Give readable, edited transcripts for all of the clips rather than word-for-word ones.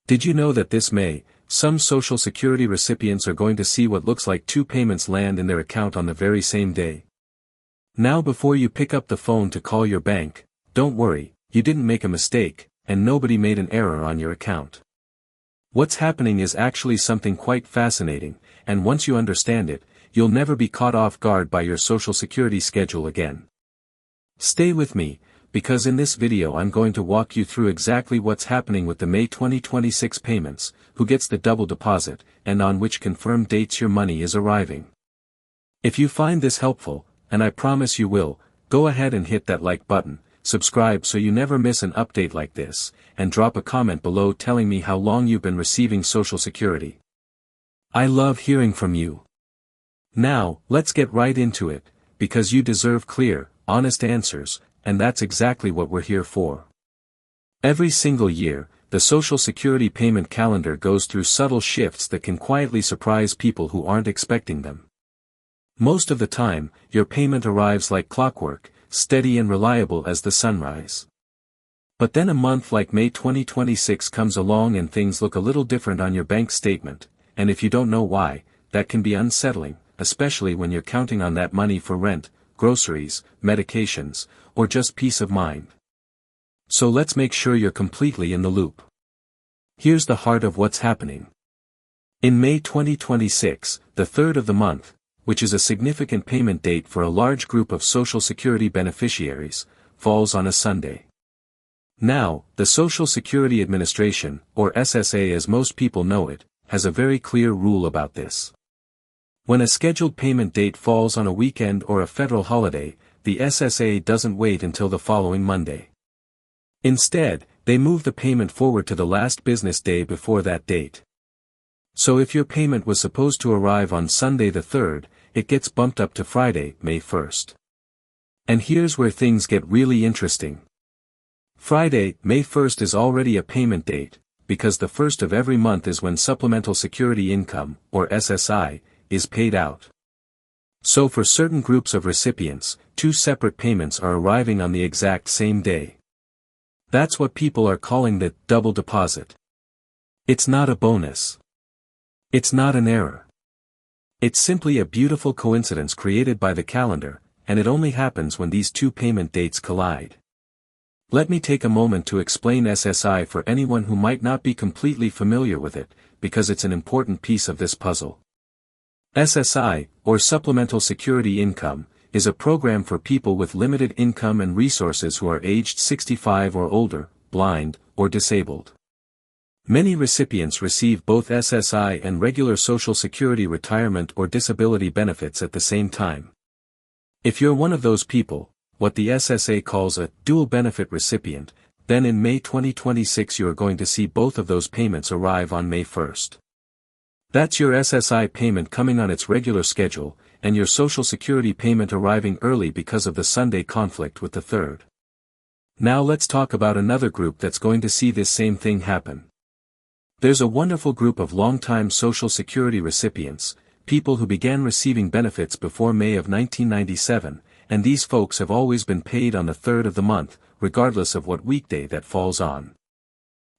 Did you know that this May, some Social Security recipients are going to see what looks like two payments land in their account on the very same day? Now before you pick up the phone to call your bank, don't worry, you didn't make a mistake, and nobody made an error on your account. What's happening is actually something quite fascinating, and once you understand it, you'll never be caught off guard by your Social Security schedule again. Stay with me, because in this video I'm going to walk you through exactly what's happening with the May 2026 payments, who gets the double deposit, and on which confirmed dates your money is arriving. If you find this helpful, and I promise you will, go ahead and hit that like button, subscribe so you never miss an update like this, and drop a comment below telling me how long you've been receiving Social Security. I love hearing from you. Now, let's get right into it, because you deserve clear, honest answers, and that's exactly what we're here for. Every single year, the Social Security payment calendar goes through subtle shifts that can quietly surprise people who aren't expecting them. Most of the time, your payment arrives like clockwork, steady and reliable as the sunrise. But then a month like May 2026 comes along and things look a little different on your bank statement, and if you don't know why, that can be unsettling, especially when you're counting on that money for rent, groceries, medications, or just peace of mind. So let's make sure you're completely in the loop. Here's the heart of what's happening. In May 2026, the third of the month, which is a significant payment date for a large group of Social Security beneficiaries, falls on a Sunday. Now, the Social Security Administration, or SSA as most people know it, has a very clear rule about this. When a scheduled payment date falls on a weekend or a federal holiday, the SSA doesn't wait until the following Monday. Instead, they move the payment forward to the last business day before that date. So if your payment was supposed to arrive on Sunday the 3rd, it gets bumped up to Friday, May 1st. And here's where things get really interesting. Friday, May 1st is already a payment date, because the first of every month is when Supplemental Security Income, or SSI, is paid out. So for certain groups of recipients, two separate payments are arriving on the exact same day. That's what people are calling the double deposit. It's not a bonus. It's not an error. It's simply a beautiful coincidence created by the calendar, and it only happens when these two payment dates collide. Let me take a moment to explain SSI for anyone who might not be completely familiar with it, because it's an important piece of this puzzle. SSI, or Supplemental Security Income, is a program for people with limited income and resources who are aged 65 or older, blind, or disabled. Many recipients receive both SSI and regular Social Security retirement or disability benefits at the same time. If you're one of those people, what the SSA calls a dual benefit recipient, then in May 2026 you are going to see both of those payments arrive on May 1st. That's your SSI payment coming on its regular schedule, and your Social Security payment arriving early because of the Sunday conflict with the 3rd. Now let's talk about another group that's going to see this same thing happen. There's a wonderful group of long-time Social Security recipients, people who began receiving benefits before May of 1997, and these folks have always been paid on the 3rd of the month, regardless of what weekday that falls on.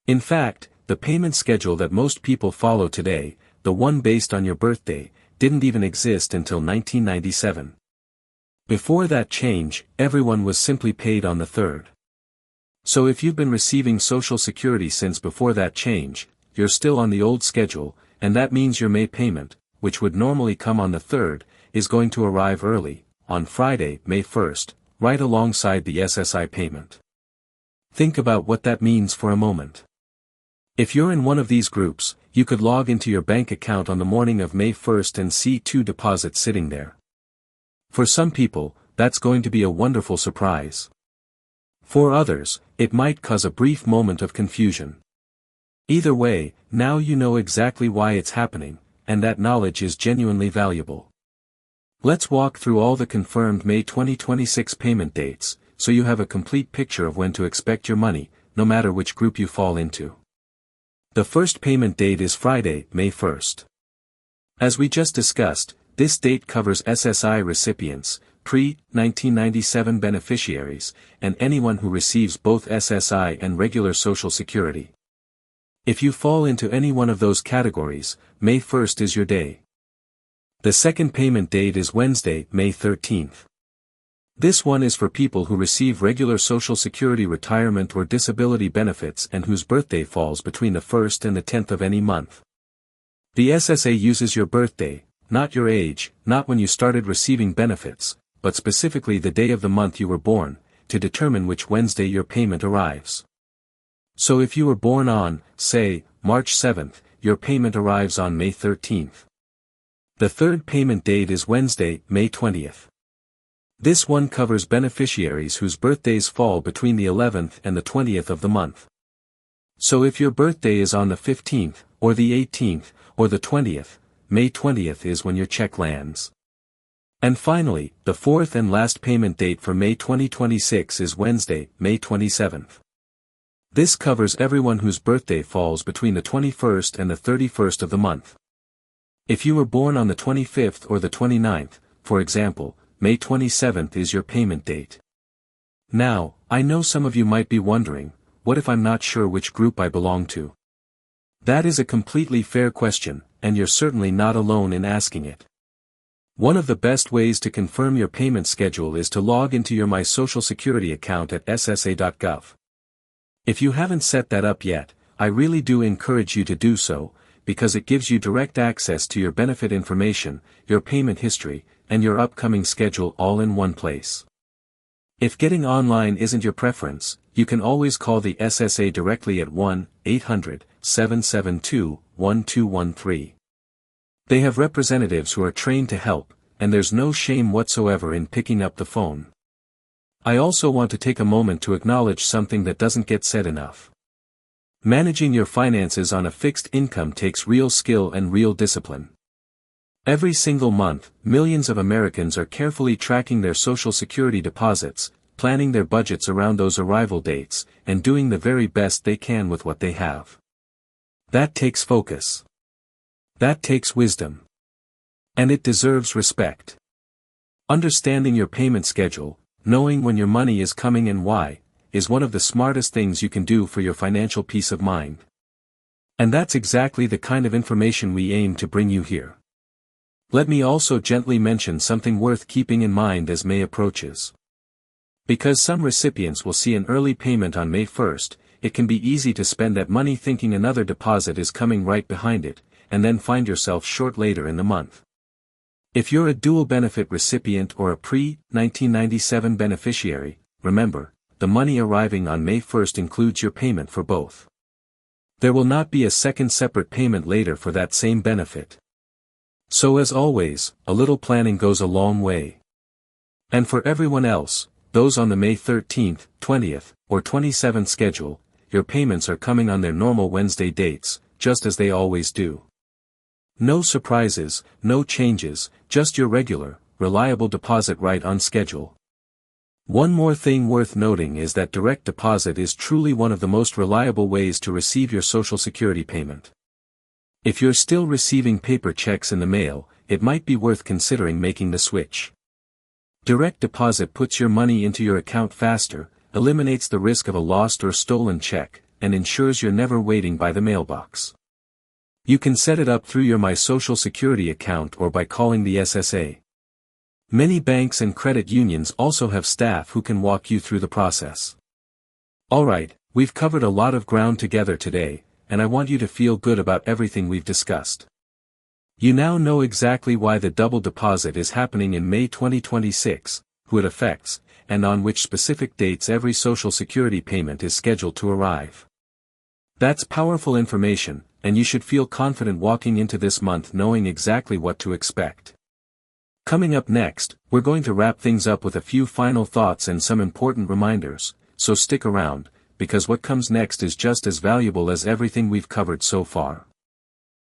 In fact, the payment schedule that most people follow today, the one based on your birthday, didn't even exist until 1997. Before that change, everyone was simply paid on the 3rd. So if you've been receiving Social Security since before that change, you're still on the old schedule, and that means your May payment, which would normally come on the 3rd, is going to arrive early, on Friday, May 1st, right alongside the SSI payment. Think about what that means for a moment. If you're in one of these groups, you could log into your bank account on the morning of May 1st and see two deposits sitting there. For some people, that's going to be a wonderful surprise. For others, it might cause a brief moment of confusion. Either way, now you know exactly why it's happening, and that knowledge is genuinely valuable. Let's walk through all the confirmed May 2026 payment dates, so you have a complete picture of when to expect your money, no matter which group you fall into. The first payment date is Friday, May 1st. As we just discussed, this date covers SSI recipients, pre-1997 beneficiaries, and anyone who receives both SSI and regular Social Security. If you fall into any one of those categories, May 1st is your day. The second payment date is Wednesday, May 13th. This one is for people who receive regular Social Security retirement or disability benefits and whose birthday falls between the 1st and the 10th of any month. The SSA uses your birthday, not your age, not when you started receiving benefits, but specifically the day of the month you were born, to determine which Wednesday your payment arrives. So if you were born on, say, March 7th, your payment arrives on May 13th. The third payment date is Wednesday, May 20th. This one covers beneficiaries whose birthdays fall between the 11th and the 20th of the month. So if your birthday is on the 15th, or the 18th, or the 20th, May 20th is when your check lands. And finally, the fourth and last payment date for May 2026 is Wednesday, May 27th. This covers everyone whose birthday falls between the 21st and the 31st of the month. If you were born on the 25th or the 29th, for example, May 27th is your payment date. Now, I know some of you might be wondering, what if I'm not sure which group I belong to? That is a completely fair question, and you're certainly not alone in asking it. One of the best ways to confirm your payment schedule is to log into your My Social Security account at ssa.gov. If you haven't set that up yet, I really do encourage you to do so, because it gives you direct access to your benefit information, your payment history, and your upcoming schedule all in one place. If getting online isn't your preference, you can always call the SSA directly at 1-800-772-1213. They have representatives who are trained to help, and there's no shame whatsoever in picking up the phone. I also want to take a moment to acknowledge something that doesn't get said enough. Managing your finances on a fixed income takes real skill and real discipline. Every single month, millions of Americans are carefully tracking their Social Security deposits, planning their budgets around those arrival dates, and doing the very best they can with what they have. That takes focus. That takes wisdom. And it deserves respect. Understanding your payment schedule, knowing when your money is coming and why, is one of the smartest things you can do for your financial peace of mind. And that's exactly the kind of information we aim to bring you here. Let me also gently mention something worth keeping in mind as May approaches. Because some recipients will see an early payment on May 1st, it can be easy to spend that money thinking another deposit is coming right behind it, and then find yourself short later in the month. If you're a dual benefit recipient or a pre-1997 beneficiary, remember, the money arriving on May 1st includes your payment for both. There will not be a second separate payment later for that same benefit. So as always, a little planning goes a long way. And for everyone else, those on the May 13th, 20th, or 27th schedule, your payments are coming on their normal Wednesday dates, just as they always do. No surprises, no changes, just your regular, reliable deposit right on schedule. One more thing worth noting is that direct deposit is truly one of the most reliable ways to receive your Social Security payment. If you're still receiving paper checks in the mail, it might be worth considering making the switch. Direct deposit puts your money into your account faster, eliminates the risk of a lost or stolen check, and ensures you're never waiting by the mailbox. You can set it up through your My Social Security account or by calling the SSA. Many banks and credit unions also have staff who can walk you through the process. Alright, we've covered a lot of ground together today, and I want you to feel good about everything we've discussed. You now know exactly why the double deposit is happening in May 2026, who it affects, and on which specific dates every Social Security payment is scheduled to arrive. That's powerful information, and you should feel confident walking into this month knowing exactly what to expect. Coming up next, we're going to wrap things up with a few final thoughts and some important reminders, so stick around, because what comes next is just as valuable as everything we've covered so far.